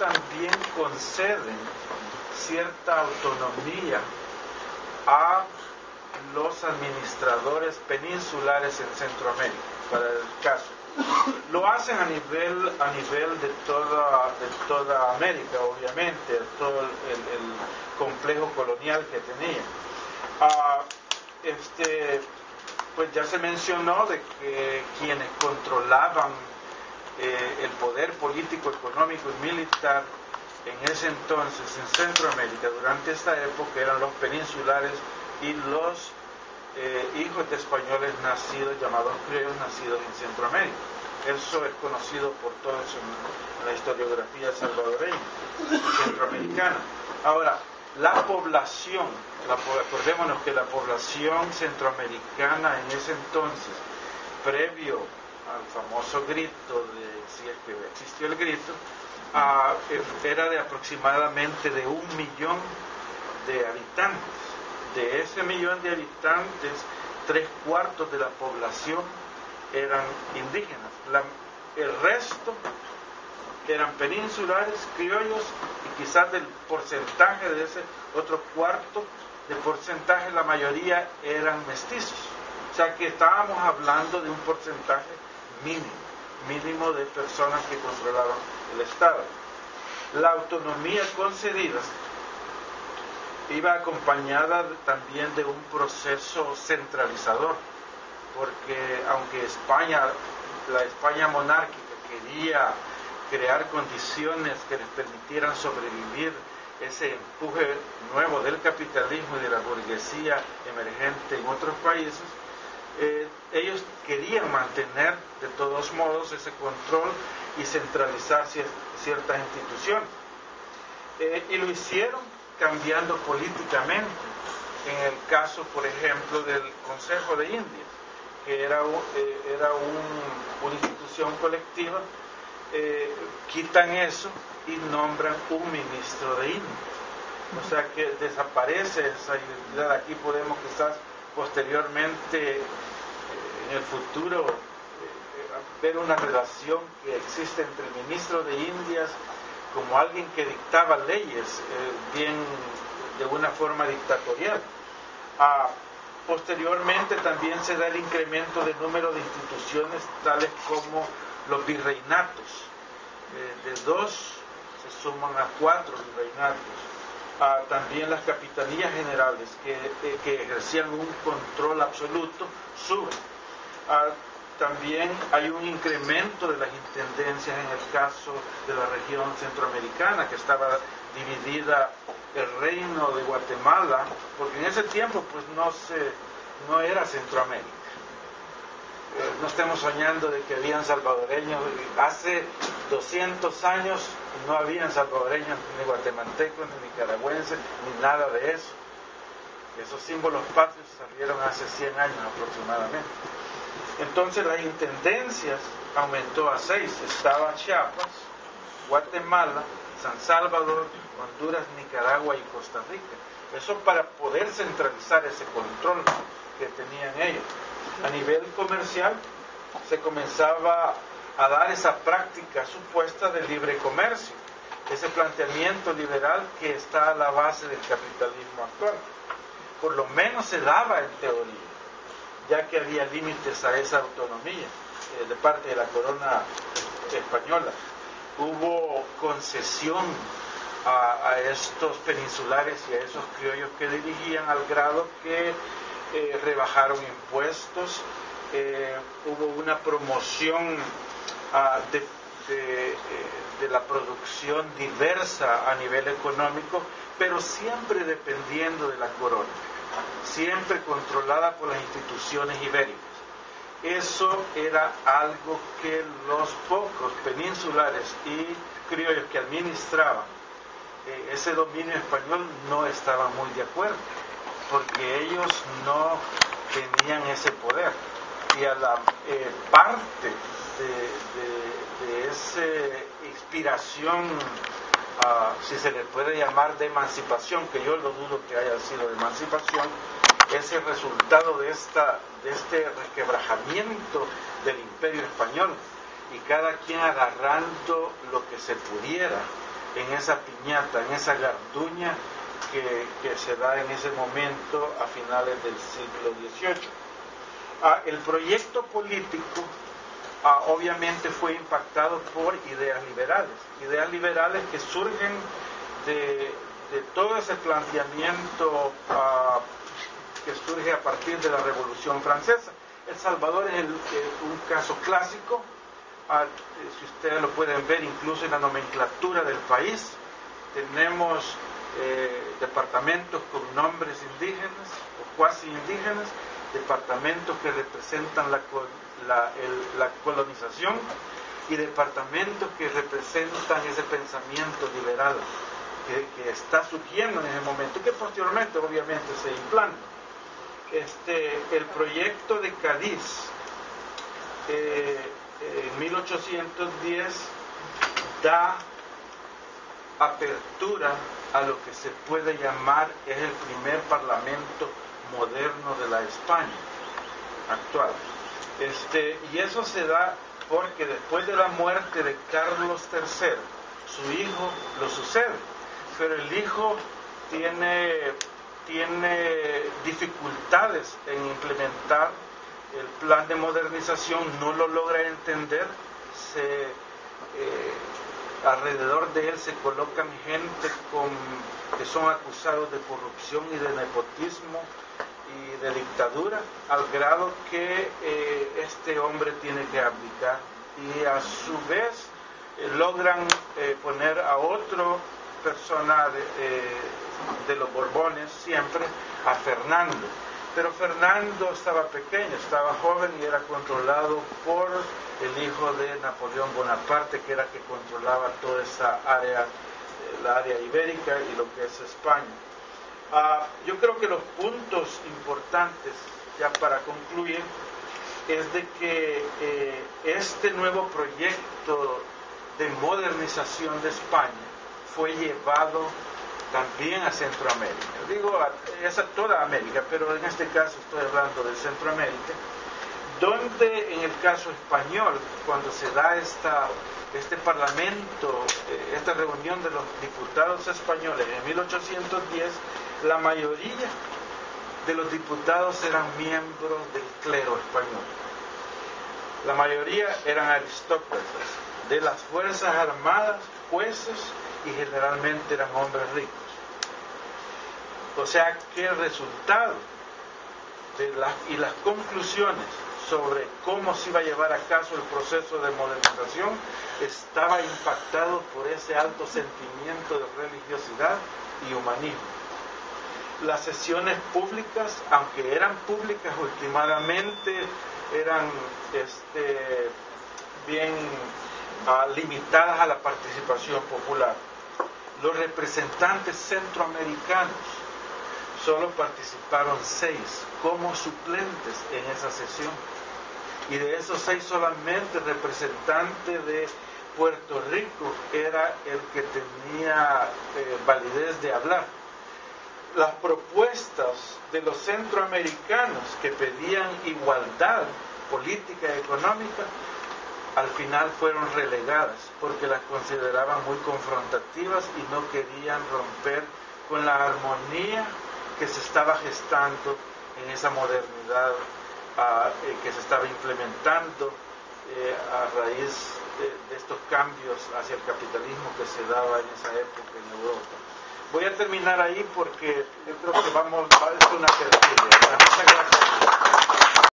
también conceden cierta autonomía a los administradores peninsulares en Centroamérica, para el caso. Lo hacen a nivel de toda América, obviamente, todo el complejo colonial que tenía. Pues ya se mencionó de que quienes controlaban el poder político, económico y militar en ese entonces en Centroamérica durante esta época eran los peninsulares y los hijos de españoles nacidos, llamados criollos, nacidos en Centroamérica. Eso es conocido por todos en la historiografía salvadoreña y centroamericana. Ahora, la población, acordémonos que la población centroamericana en ese entonces, previo al famoso grito, si es que existió el grito, era de aproximadamente de 1 millón de habitantes. De ese 1 millón de habitantes, 3/4 de la población eran indígenas. El resto eran peninsulares, criollos, y quizás del porcentaje de ese otro 1/4 de porcentaje, la mayoría eran mestizos. O sea que estábamos hablando de un porcentaje mínimo de personas que controlaban el Estado. La autonomía concedida iba acompañada también de un proceso centralizador, porque aunque la España monárquica quería crear condiciones que les permitieran sobrevivir ese empuje nuevo del capitalismo y de la burguesía emergente en otros países, ellos querían mantener de todos modos ese control y centralizar ciertas instituciones. Y lo hicieron cambiando políticamente. En el caso, por ejemplo, del Consejo de Indias, que era una institución colectiva, quitan eso y nombran un ministro de Indias. O sea que desaparece esa identidad. Aquí podemos quizás posteriormente, en el futuro, ver una relación que existe entre el ministro de Indias como alguien que dictaba leyes, bien de una forma dictatorial. Posteriormente también se da el incremento del número de instituciones tales como los virreinatos. De 2 se suman a 4 virreinatos. También las capitanías generales que ejercían un control absoluto suben. También hay un incremento de las intendencias en el caso de la región centroamericana, que estaba dividida el reino de Guatemala, porque en ese tiempo pues no era Centroamérica. No estemos soñando de que habían salvadoreños. Hace 200 años no habían salvadoreños, ni guatemaltecos, ni nicaragüenses, ni nada de eso. Esos símbolos patrios salieron hace 100 años aproximadamente. Entonces las intendencias aumentó a 6. Estaba Chiapas, Guatemala, San Salvador, Honduras, Nicaragua y Costa Rica. Eso para poder centralizar ese control que tenían ellos. A nivel comercial se comenzaba a dar esa práctica supuesta de libre comercio, ese planteamiento liberal que está a la base del capitalismo actual. Por lo menos se daba en teoría, ya que había límites a esa autonomía de parte de la corona española. Hubo concesión a estos peninsulares y a esos criollos que dirigían, al grado que rebajaron impuestos, hubo una promoción de la producción diversa a nivel económico, pero siempre dependiendo de la corona, siempre controlada por las instituciones ibéricas. Eso era algo que los pocos peninsulares y criollos que administraban ese dominio español no estaban muy de acuerdo, porque ellos no tenían ese poder. Y a la parte de esa inspiración, si se le puede llamar de emancipación, que yo lo dudo que haya sido de emancipación, es el resultado de este resquebrajamiento del imperio español, y cada quien agarrando lo que se pudiera en esa piñata, en esa garduña que se da en ese momento a finales del siglo XVIII. El proyecto político obviamente fue impactado por ideas liberales que surgen de todo ese planteamiento que surge a partir de la Revolución Francesa. El Salvador es un caso clásico, si ustedes lo pueden ver incluso en la nomenclatura del país. Tenemos departamentos con nombres indígenas o cuasi indígenas, departamentos que representan la colonización y departamentos que representan ese pensamiento liberal que está surgiendo en ese momento y que posteriormente obviamente se implanta. El proyecto de Cádiz en 1810 da apertura a lo que se puede llamar es el primer parlamento moderno de la España actual. Y eso se da porque después de la muerte de Carlos III, su hijo lo sucede, pero el hijo tiene dificultades en implementar el plan de modernización, no lo logra entender, alrededor de él se colocan gente que son acusados de corrupción y de nepotismo y de dictadura, al grado que este hombre tiene que abdicar, y a su vez logran poner a otra persona de los Borbones, siempre a Fernando. Pero Fernando estaba pequeño, estaba joven y era controlado por el hijo de Napoleón Bonaparte, que era que controlaba toda esa área, la área ibérica y lo que es España. Yo creo que los puntos importantes, ya para concluir, es de que este nuevo proyecto de modernización de España fue llevado también a Centroamérica. Digo, es a toda América, pero en este caso estoy hablando de Centroamérica, donde en el caso español, cuando se da este parlamento, esta reunión de los diputados españoles en 1810, la mayoría de los diputados eran miembros del clero español. La mayoría eran aristócratas de las Fuerzas Armadas, jueces, y generalmente eran hombres ricos. O sea que el resultado y las conclusiones sobre cómo se iba a llevar a cabo el proceso de modernización estaba impactado por ese alto sentimiento de religiosidad y humanismo. Las sesiones públicas, aunque eran públicas últimamente, eran bien limitadas a la participación popular. Los representantes centroamericanos solo participaron 6 como suplentes en esa sesión, y de esos 6 solamente el representante de Puerto Rico era el que tenía validez de hablar. Las propuestas de los centroamericanos que pedían igualdad política y económica al final fueron relegadas porque las consideraban muy confrontativas y no querían romper con la armonía que se estaba gestando en esa modernidad que se estaba implementando a raíz de estos cambios hacia el capitalismo que se daba en esa época en Europa. Voy a terminar ahí porque yo creo que vamos a hacer una tertulia.